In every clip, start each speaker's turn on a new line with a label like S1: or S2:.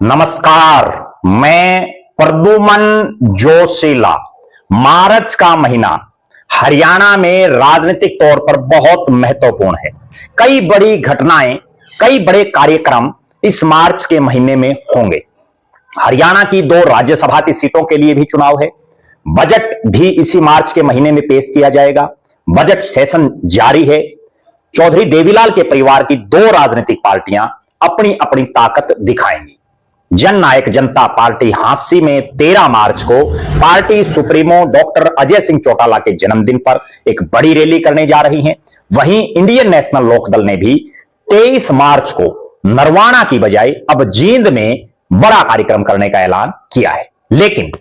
S1: नमस्कार, मैं प्रद्युमन जोशीला। मार्च का महीना हरियाणा में राजनीतिक तौर पर बहुत महत्वपूर्ण है। कई बड़ी घटनाएं, कई बड़े कार्यक्रम इस मार्च के महीने में होंगे। हरियाणा की 2 राज्यसभा की सीटों के लिए भी चुनाव है। बजट भी इसी मार्च के महीने में पेश किया जाएगा। बजट सेशन जारी है। चौधरी देवीलाल के परिवार की 2 राजनीतिक पार्टियां अपनी अपनी ताकत दिखाएंगी। जननायक जनता पार्टी हांसी में 13 मार्च को party supremo doctor Ajay Singh Chautala के जन्मदिन पर एक बड़ी रैली करने जा रही है। वहीं इंडियन नेशनल लोकदल ने भी 23 मार्च को नरवाना की बजाय अब जींद में बड़ा कार्यक्रम करने का ऐलान किया है। लेकिन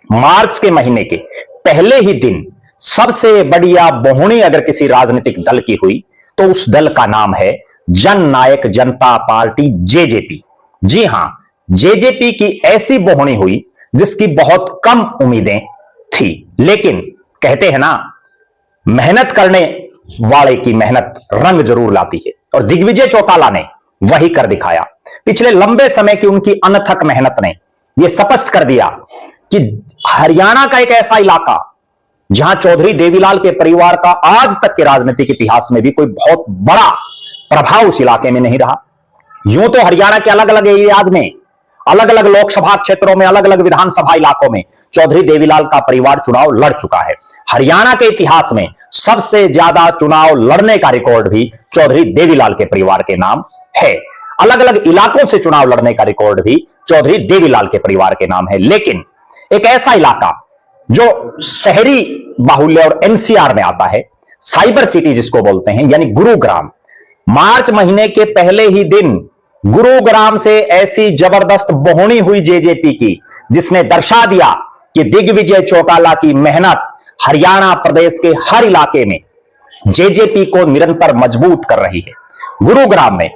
S1: मार्च के महीने के पहले ही दिन सबसे बढ़िया बोहनी अगर किसी राजनीतिक दल की हुई तो उस दल का नाम है जननायक जनता पार्टी जेजेपी। जी हां, जेजेपी की ऐसी बोहनी हुई जिसकी बहुत कम उम्मीदें थी, लेकिन कहते हैं ना, मेहनत करने वाले की मेहनत रंग जरूर लाती है, और दिग्विजय चौटाला ने वही कर दिखाया। पिछले लंबे समय की उनकी अनथक मेहनत ने यह स्पष्ट कर दिया कि हरियाणा का एक ऐसा इलाका जहां चौधरी देवीलाल के परिवार का आज तक के राजनीतिक इतिहास में भी कोई बहुत बड़ा प्रभाव उस इलाके में नहीं रहा। यूं तो हरियाणा के अलग अलग एरियाज में, अलग अलग लोकसभा क्षेत्रों में, अलग अलग विधानसभा इलाकों में चौधरी देवीलाल का परिवार चुनाव लड़ चुका है। हरियाणा के इतिहास में सबसे ज्यादा चुनाव लड़ने का रिकॉर्ड भी चौधरी देवीलाल के परिवार के नाम है। अलग अलग इलाकों से चुनाव लड़ने का रिकॉर्ड भी चौधरी देवीलाल के परिवार के नाम है। लेकिन एक ऐसा इलाका जो शहरी बाहुल्य और एनसीआर में आता है, साइबर सिटी जिसको बोलते हैं, यानी गुरुग्राम, मार्च महीने के पहले ही दिन गुरुग्राम से ऐसी जबरदस्त बोहनी हुई जेजेपी की, जिसने दर्शा दिया कि दिग्विजय चौटाला की मेहनत हरियाणा प्रदेश के हर इलाके में जेजेपी को निरंतर मजबूत कर रही है। गुरुग्राम में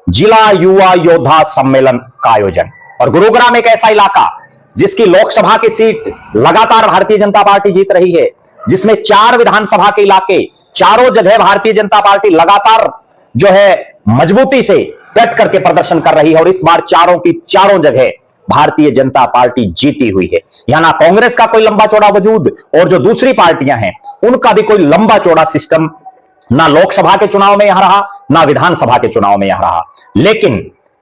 S1: जिला युवा योद्धा सम्मेलन का आयोजन, और गुरुग्राम एक ऐसा इलाका जिसकी लोकसभा की सीट लगातार भारतीय जनता पार्टी जीत रही है, जिसमें 4 विधानसभा के इलाके, चारों जगह भारतीय जनता पार्टी लगातार जो है मजबूती से डट करके प्रदर्शन कर रही है, और इस बार चारों की चारों जगह भारतीय जनता पार्टी जीती हुई है। यहां ना कांग्रेस का कोई लंबा चौड़ा वजूद, और जो दूसरी पार्टियां हैं उनका भी कोई लंबा चौड़ा सिस्टम ना लोकसभा के चुनाव में यहां रहा, ना विधानसभा के चुनाव में यहां रहा। लेकिन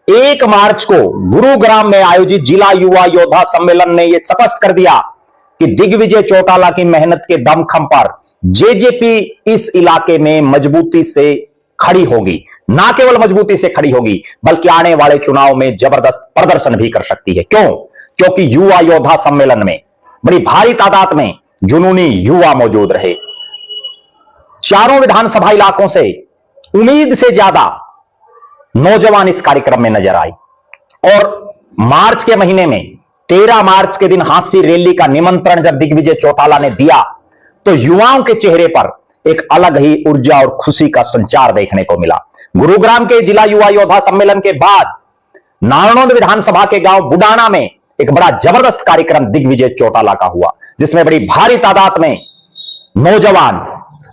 S1: 1 मार्च को गुरुग्राम में आयोजित जिला युवा योद्धा सम्मेलन ने यह स्पष्ट कर दिया कि दिग्विजय चौटाला की मेहनत के दमखम पर जेजेपी इस इलाके में मजबूती से खड़ी होगी। ना केवल मजबूती से खड़ी होगी, बल्कि आने वाले चुनाव में जबरदस्त प्रदर्शन भी कर सकती है। क्यों? क्योंकि युवा योद्धा सम्मेलन में बड़ी भारी तादाद में जुनूनी युवा मौजूद रहे। चारों विधानसभा इलाकों से उम्मीद से ज्यादा नौजवान इस कार्यक्रम में नजर आए, और मार्च के महीने में 13 मार्च के दिन हांसी रैली का निमंत्रण जब दिग्विजय चौटाला ने दिया तो युवाओं के चेहरे पर एक अलग ही ऊर्जा और खुशी का संचार देखने को मिला। गुरुग्राम के जिला युवा योद्धा सम्मेलन के बाद नारनौंद विधानसभा के गांव बुडाना में एक बड़ा जबरदस्त कार्यक्रम दिग्विजय चौटाला का हुआ, जिसमें बड़ी भारी तादाद में नौजवान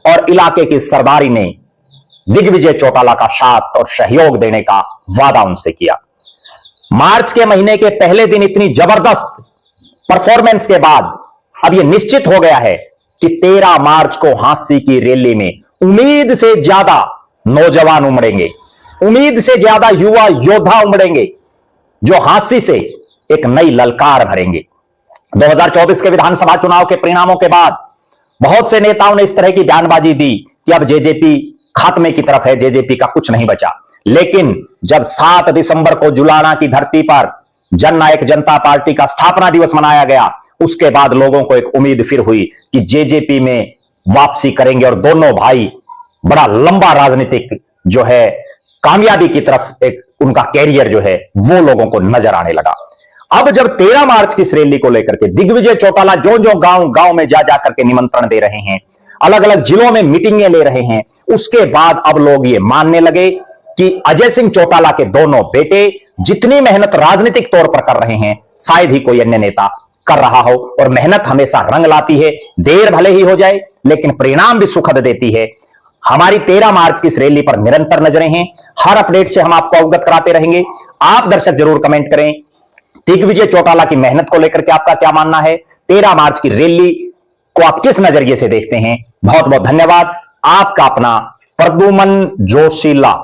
S1: और इलाके की सरदारी ने दिग्विजय चौटाला का साथ और सहयोग देने का वादा उनसे किया। मार्च के महीने के पहले दिन इतनी जबरदस्त परफॉर्मेंस के बाद अब यह निश्चित हो गया है कि 13 मार्च को हांसी की रैली में उम्मीद से ज्यादा नौजवान उमड़ेंगे, उम्मीद से ज्यादा युवा योद्धा उमड़ेंगे, जो हांसी से एक नई ललकार भरेंगे। 2024 के विधानसभा चुनाव के परिणामों के बाद बहुत से नेताओं ने इस तरह की बयानबाजी दी कि अब जेजेपी खात्मे की तरफ है, जेजेपी का कुछ नहीं बचा। लेकिन जब 7 दिसंबर को जुलाना की धरती पर जननायक जनता पार्टी का स्थापना दिवस मनाया गया, उसके बाद लोगों को एक उम्मीद फिर हुई कि जेजेपी में वापसी करेंगे, और दोनों भाई बड़ा लंबा राजनीतिक जो है कामयाबी की तरफ एक उनका कैरियर जो है वो लोगों को नजर आने लगा। अब जब 13 मार्च की इस रैली को लेकर के दिग्विजय चौटाला जो जो गांव गांव में जा जा करके निमंत्रण दे रहे हैं, अलग अलग जिलों में मीटिंगें ले रहे हैं, उसके बाद अब लोग ये मानने लगे कि अजय सिंह चौटाला के दोनों बेटे जितनी मेहनत राजनीतिक तौर पर कर रहे हैं, शायद ही कोई अन्य नेता कर रहा हो। और मेहनत हमेशा रंग लाती है, देर भले ही हो जाए लेकिन परिणाम भी सुखद देती है। हमारी 13 मार्च की इस रैली पर निरंतर नजरें हैं। हर अपडेट से हम आपको अवगत कराते रहेंगे। आप दर्शक जरूर कमेंट करें, दिग्विजय चौटाला की मेहनत को लेकर के आपका क्या मानना है? 13 मार्च की रैली को आप किस नजरिए से देखते हैं? बहुत बहुत धन्यवाद। आपका अपना प्रद्युमन जोशीला।